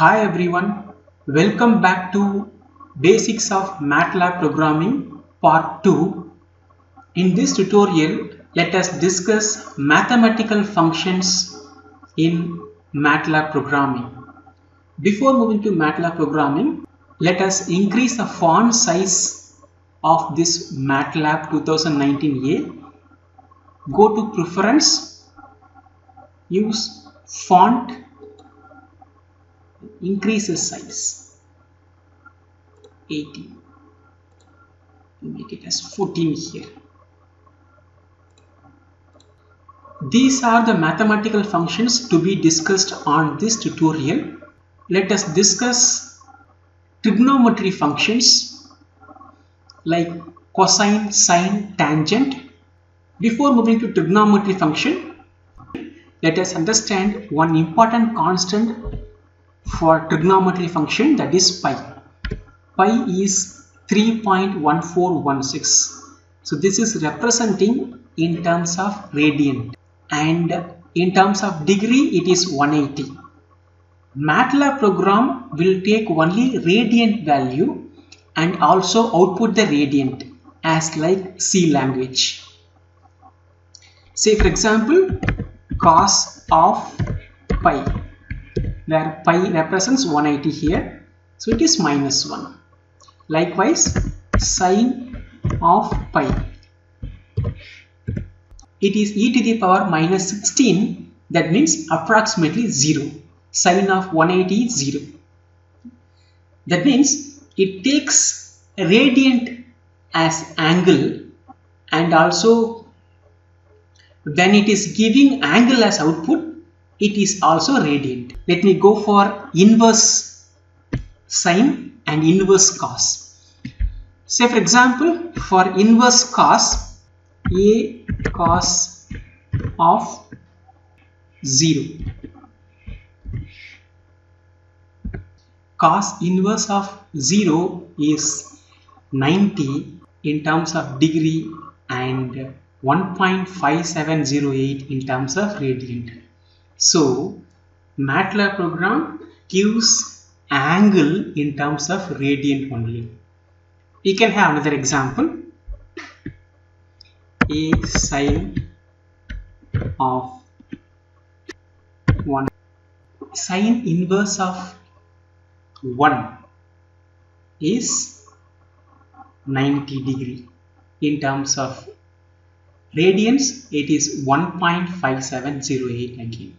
Hi everyone, welcome back to Basics of MATLAB Programming Part 2. In this tutorial, let us discuss mathematical functions in MATLAB Programming. Before moving to MATLAB Programming, let us increase the font size of this MATLAB 2019A. Go to Preference, use Font, increase the size 18, make it as 14 here. These are the mathematical functions to be discussed on this tutorial. Let us discuss trigonometry functions like cosine, sine, tangent. Before moving to trigonometry function, let us understand one important constant for trigonometry function, that is pi. Pi is 3.1416. So this is representing in terms of radian, and in terms of degree it is 180. MATLAB program will take only radiant value and also output the radiant as like C language. Say for example cos of pi, where pi represents 180 here, so it is -1. Likewise sine of pi, it is e to the power -16, that means approximately 0. Sine of 180 is 0. That means it takes radiant as angle, and also when it is giving angle as output, it is also radiant. Let me go for inverse sine and inverse cos. Say for example, for inverse cos, a cos of 0. Cos inverse of 0 is 90 in terms of degree and 1.5708 in terms of radiant. So MATLAB program gives angle in terms of radiant only. We can have another example. A sine of 1. Sine inverse of 1 is 90 degree. In terms of radians, it is 1.5708 again.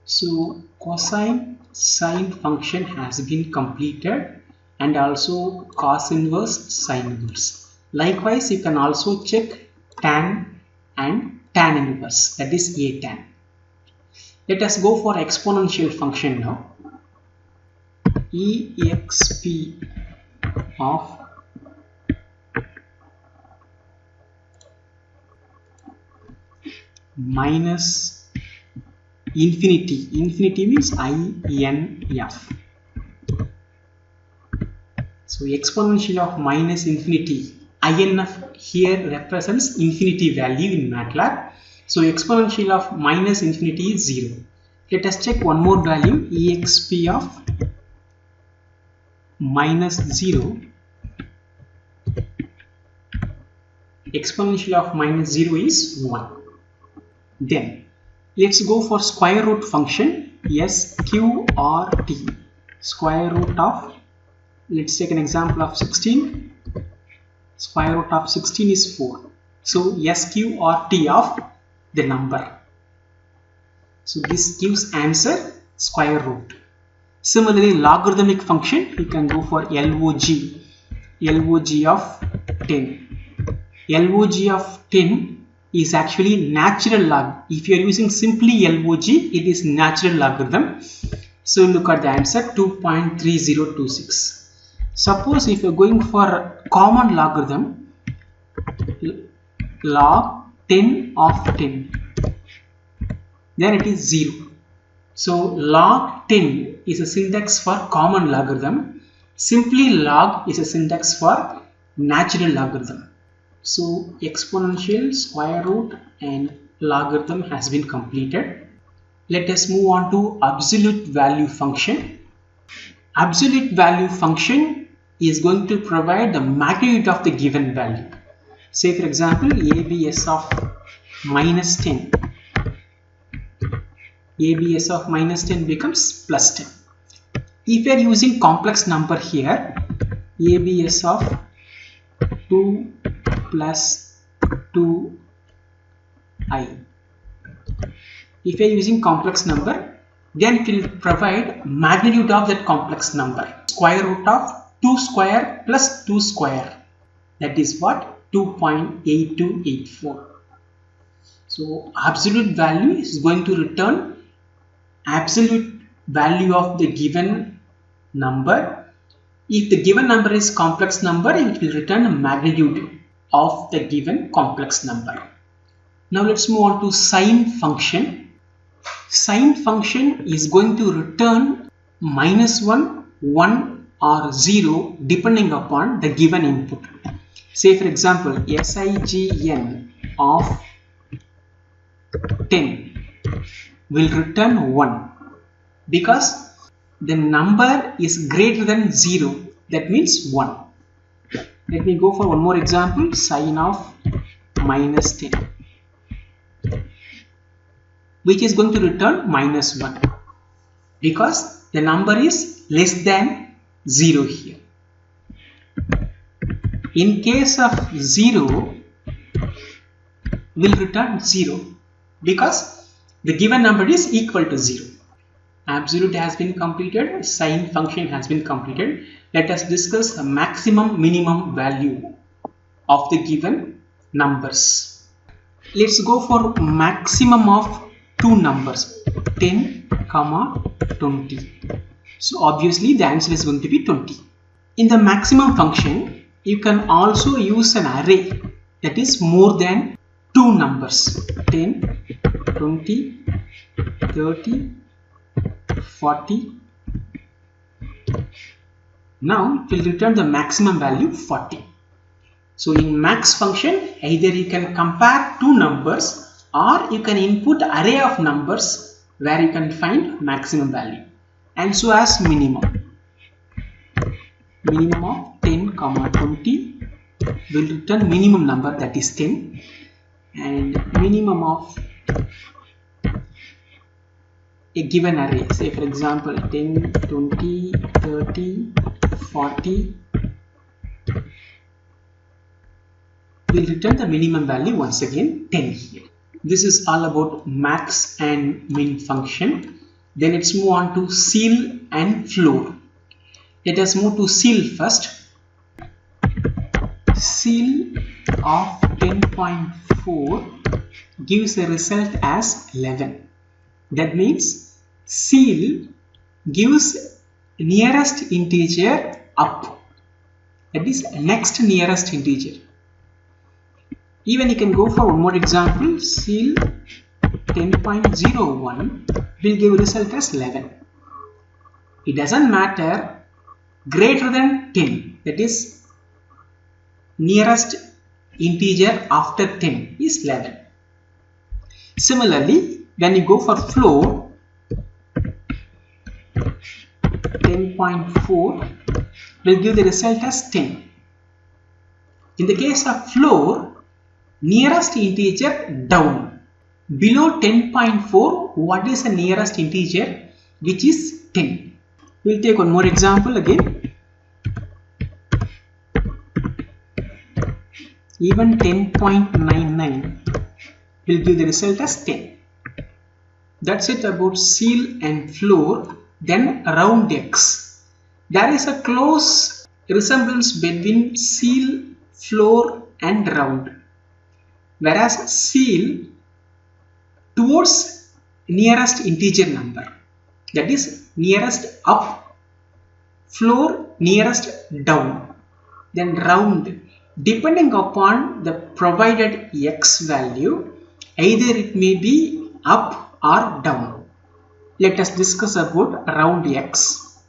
So cosine sine function has been completed, and also cos inverse sine inverse. Likewise, you can also check tan and tan inverse, that is a tan. Let us go for exponential function now. exp of minus infinity. Infinity means INF. So exponential of minus infinity. INF here represents infinity value in MATLAB. So exponential of minus infinity is 0. Let us check one more value. exp of minus 0. Exponential of minus 0 is 1. Then let's go for square root function. SQRT, square root of, let's take an example of 16. Square root of 16 is 4. So SQRT of the number. So this gives answer square root. Similarly, logarithmic function, you can go for LOG. LOG of 10. LOG of 10 is actually natural log. If you are using simply LOG, it is natural logarithm. So look at the answer, 2.3026. Suppose if you are going for common logarithm, log 10 of 10, then it is 0. So log 10 is a syntax for common logarithm. Simply log is a syntax for natural logarithm. So exponential, square root and logarithm has been completed. Let us move on to absolute value function. Absolute value function is going to provide the magnitude of the given value. Say for example, ABS of minus 10. ABS of minus 10 becomes plus 10. If we are using complex number here, ABS of 2 plus 2i. If we are using complex number, then it will provide magnitude of that complex number. Square root of 2 square plus 2 square. That is what? 2.8284. So absolute value is going to return absolute value of the given number. If the given number is complex number, it will return a magnitude of the given complex number. Now let's move on to sine function. Sine function is going to return minus 1, 1 or 0 depending upon the given input. Say for example, SIGN of 10 will return 1 because the number is greater than 0, that means 1. Let me go for one more example. Sine of minus 10, which is going to return minus 1 because the number is less than 0 here. In case of 0, will return 0 because the given number is equal to 0. Absolute has been completed, sine function has been completed. Let us discuss the maximum minimum value of the given numbers. Let's go for maximum of two numbers, 10, 20. So obviously the answer is going to be 20. In the maximum function, you can also use an array that is more than two numbers, 10, 20, 30, 40. Now it will return the maximum value 40. So in max function, either you can compare two numbers or you can input array of numbers where you can find maximum value. And so as minimum of 10, 20 will return minimum number, that is 10, and minimum of a given array, say for example 10, 20, 30, 40 will return the minimum value once again 10 here. This is all about max and min function. Then let's move on to ceil and floor. Let us move to ceil first. Ceil of 10.4 gives a result as 11. That means ceil gives nearest integer up, that is next nearest integer. Even you can go for one more example. Ceil 10.01 will give result as 11. It doesn't matter, greater than 10, that is nearest integer after 10 is 11. Similarly, when you go for floor, 10.4 will give the result as 10. In the case of floor, nearest integer down. Below 10.4, what is the nearest integer, which is 10? We'll take one more example again. Even 10.99 will give the result as 10. That's it about ceil and floor. Then round X. There is a close resemblance between ceil, floor and round. Whereas ceil towards nearest integer number, that is nearest up, floor nearest down, then round depending upon the provided X value, either it may be up or down. Let us discuss about round X.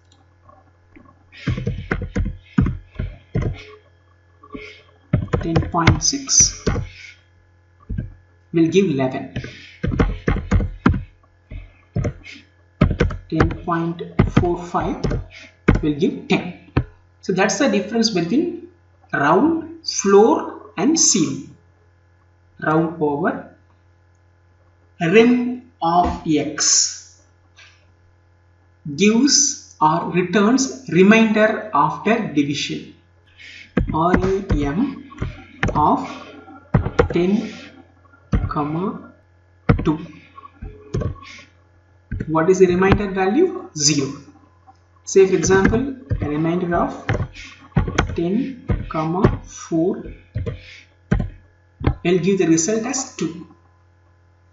$10.6 will give 11. 10.45 will give 10. So that's the difference between round, floor and ceiling. Round over rim of x gives or returns remainder after division. REM of 10, 2. What is the remainder value? 0. Say for example, a remainder of 10, 4 will give the result as 2.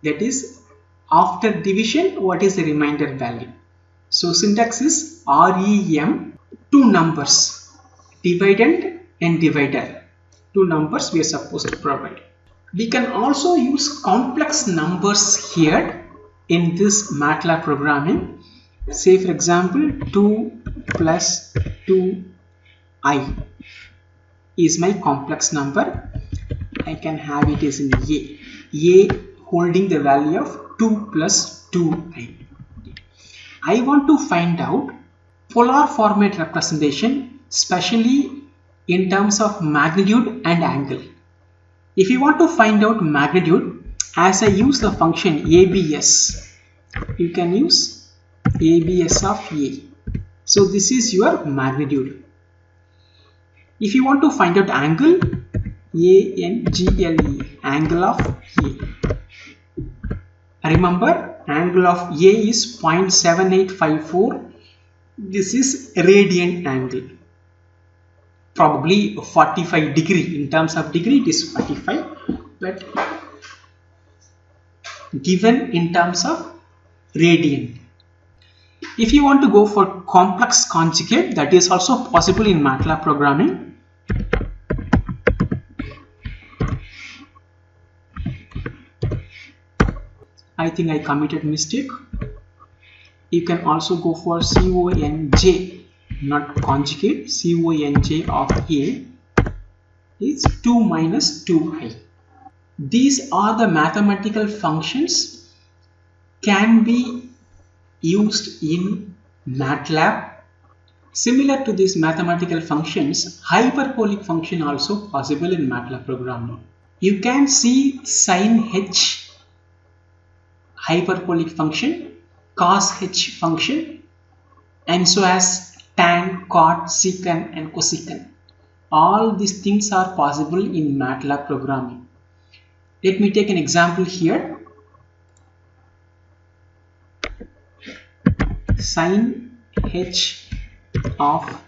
That is, after division, what is the remainder value? So syntax is REM, two numbers, dividend and divider. Two numbers we are supposed to provide. We can also use complex numbers here in this MATLAB programming. Say for example, 2 plus 2i is my complex number. I can have it as in a holding the value of 2 plus 2i. I want to find out polar format representation, especially in terms of magnitude and angle. If you want to find out magnitude, as I use the function abs, you can use abs of a. So this is your magnitude. If you want to find out angle, angle, angle of a. Remember, angle of a is 0.7854. This is radian angle. Probably 45 degree. In terms of degree, it is 45. But given in terms of radian. If you want to go for complex conjugate, that is also possible in MATLAB programming. I think I committed mistake. You can also go for conj, not conjugate. Conj of a is 2 minus 2i. These are the mathematical functions can be used in MATLAB. Similar to these mathematical functions, hyperbolic function also possible in MATLAB programming. You can see sin h hyperbolic function, cos h function, and so as tan, cot, secant and cosecant. All these things are possible in MATLAB programming. Let me take an example here. Sin h of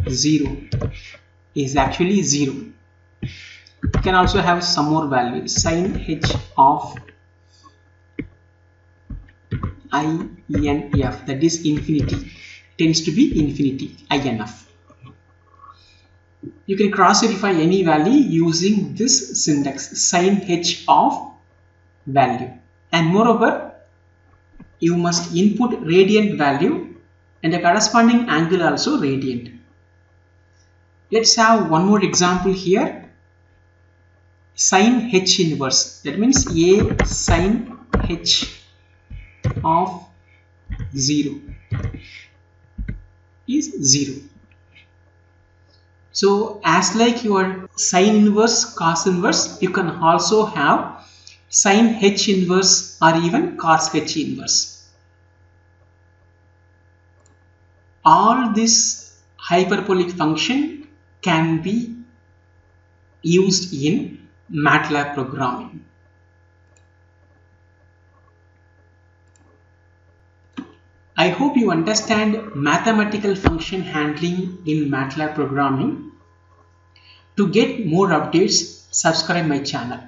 0 is actually 0. You can also have some more values. Sin h of INF, that is infinity, tends to be infinity, INF. You can cross verify any value using this syntax, sin h of value, and moreover you must input radiant value and the corresponding angle also radiant. Let's have one more example here. Sin h inverse, that means a sin h of 0 is 0. So as like your sin inverse, cos inverse, you can also have sin h inverse or even cos h inverse. All this hyperbolic function can be used in MATLAB programming. I hope you understand mathematical function handling in MATLAB programming. To get more updates, subscribe my channel.